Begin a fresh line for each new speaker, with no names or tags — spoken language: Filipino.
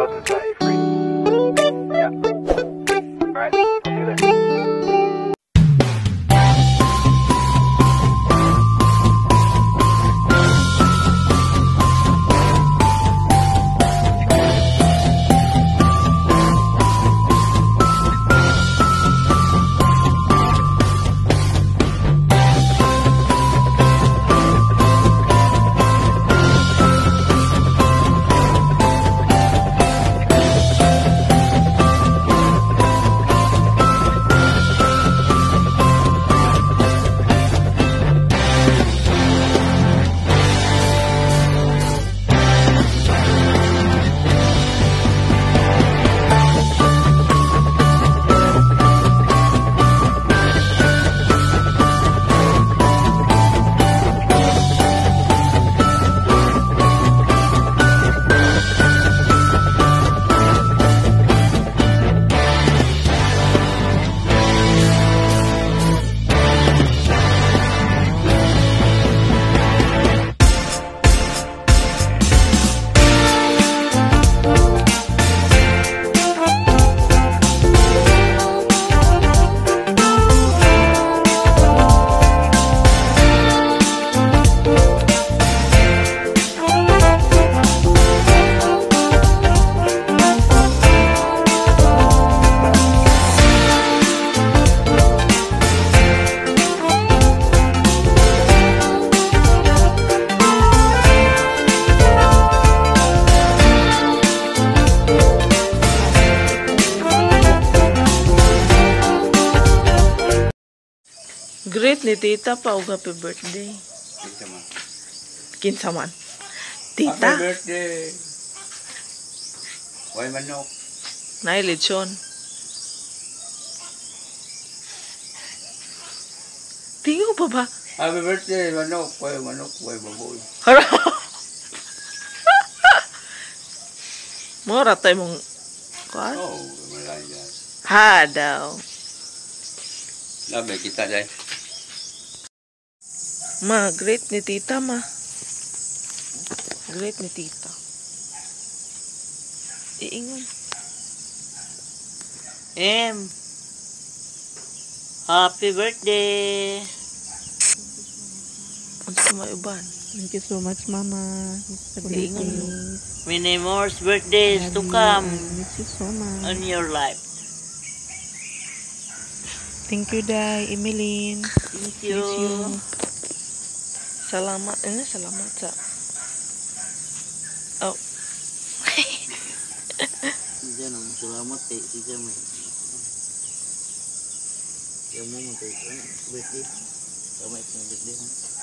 close and set you free. Yeah. Alright, I'll see you there.
Great ni tita pa og happy birthday. Kinsa man. Tita.
Happy birthday. Why manok?
Nay lechon. Tingo pa ba?
Happy birthday manok. Why baboy?
Mora tay mong kuan?
Oh, malaya.
Ha daw.
Labi kita dai.
Ma, great ni tita ma. Great ni tita. Iingon.
Happy birthday!
Ano sa may uban?
Thank you so much, Mama.
Iingon.
Many more birthdays to come
Miss you so much.
in your life.
Thank you, Day. Emeline.
Thank you.
Miss you.
Salamat. Salamat sa... Oh.
Diyan ang salamat eh. Diyan mo. Diyan mo mo tayo. Birthday. Kamay sa birthday.